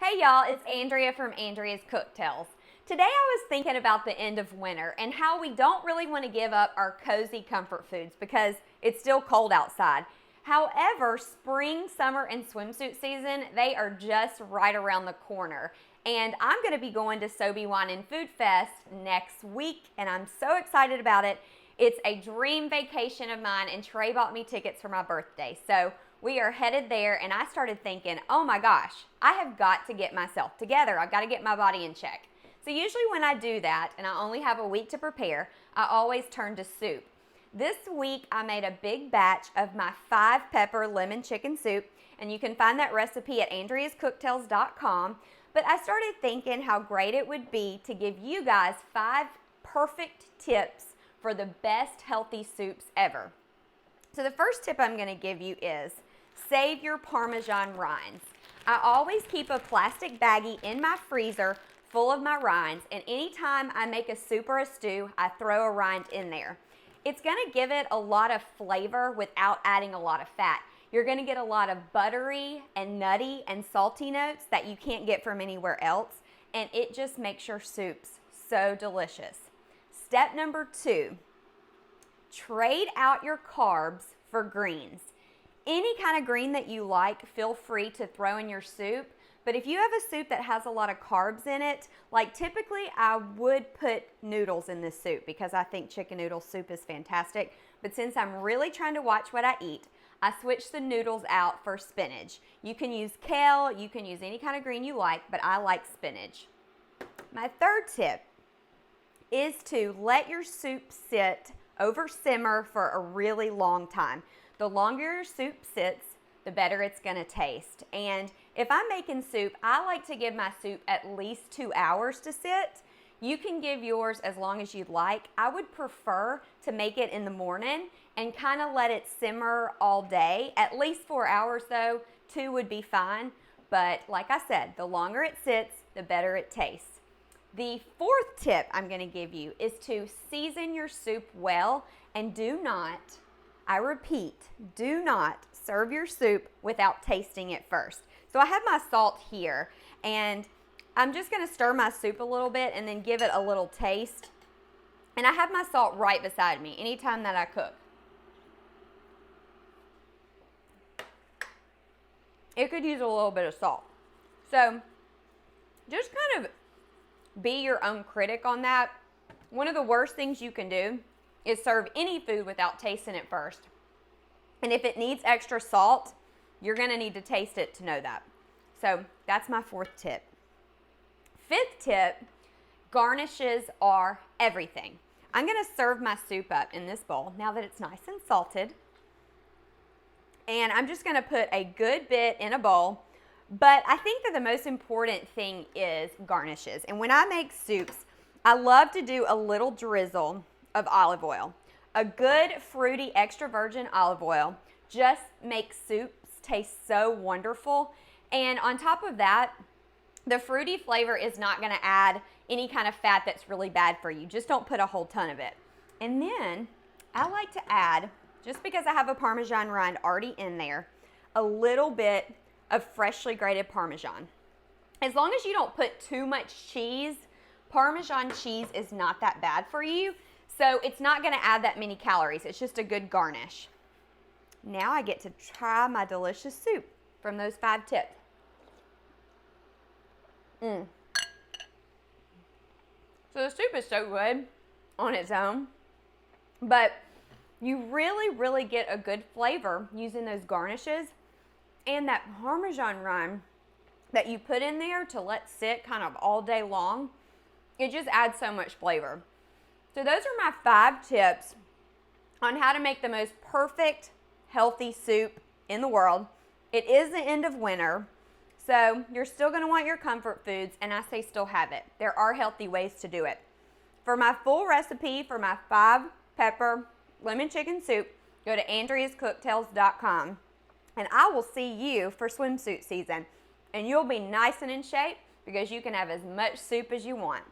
Hey y'all, it's Andrea from Andrea's Cooktails. Today I was thinking about the end of winter and how we don't really want to give up our cozy comfort foods because it's still cold outside. However, spring, summer, and swimsuit season, they are just right around the corner. And I'm going to be going to SOBE Wine and Food Fest next week, and I'm so excited about it. It's a dream vacation of mine, and Trey bought me tickets for my birthday. So we are headed there, and I started thinking, oh my gosh, I have got to get myself together. I've got to get my body in check. So usually when I do that, and I only have a week to prepare, I always turn to soup. This week, I made a big batch of my 5-pepper lemon chicken soup, and you can find that recipe at andreascooktails.com. But I started thinking how great it would be to give you guys 5 perfect tips for the best healthy soups ever. So the first tip I'm going to give you is save your Parmesan rinds. I always keep a plastic baggie in my freezer full of my rinds, and anytime I make a soup or a stew, I throw a rind in there. It's going to give it a lot of flavor without adding a lot of fat. You're going to get a lot of buttery and nutty and salty notes that you can't get from anywhere else, and it just makes your soups so delicious. Step number 2, trade out your carbs for greens. Any kind of green that you like, feel free to throw in your soup. But if you have a soup that has a lot of carbs in it, like typically I would put noodles in this soup because I think chicken noodle soup is fantastic. But since I'm really trying to watch what I eat, I switch the noodles out for spinach. You can use kale, you can use any kind of green you like, but I like spinach. My third tip is to let your soup sit over simmer for a really long time. The longer your soup sits, the better it's going to taste. And if I'm making soup, I like to give my soup at least 2 hours to sit. You can give yours as long as you'd like. I would prefer to make it in the morning and kind of let it simmer all day. At least 4 hours though, 2 would be fine. But like I said, the longer it sits, the better it tastes. The fourth tip I'm going to give you is to season your soup well, and do not, I repeat, do not serve your soup without tasting it first. So I have my salt here, and I'm just going to stir my soup a little bit and then give it a little taste. And I have my salt right beside me anytime that I cook. It could use a little bit of salt. So just kind of be your own critic on that. One of the worst things you can do is serve any food without tasting it first. And if it needs extra salt, you're going to need to taste it to know that. So that's my fourth tip. Fifth tip, garnishes are everything. I'm going to serve my soup up in this bowl now that it's nice and salted. And I'm just going to put a good bit in a bowl. But I think that the most important thing is garnishes. And when I make soups, I love to do a little drizzle of olive oil. A good fruity extra virgin olive oil just makes soups taste so wonderful. And on top of that, the fruity flavor is not going to add any kind of fat that's really bad for you. Just don't put a whole ton of it. And then I like to add, just because I have a Parmesan rind already in there, a little bit of freshly grated Parmesan. As long as you don't put too much cheese, Parmesan cheese is not that bad for you. So it's not going to add that many calories. It's just a good garnish. Now I get to try my delicious soup from those 5 tips. So the soup is so good on its own, but you really get a good flavor using those garnishes, and that Parmesan rind that you put in there to let sit kind of all day long, it just adds so much flavor. So those are my 5 tips on how to make the most perfect healthy soup in the world. It is the end of winter, so you're still going to want your comfort foods, and I say still have it. There are healthy ways to do it. For my full recipe for my 5-pepper lemon chicken soup, go to andreascooktails.com, and I will see you for swimsuit season. And you'll be nice and in shape because you can have as much soup as you want.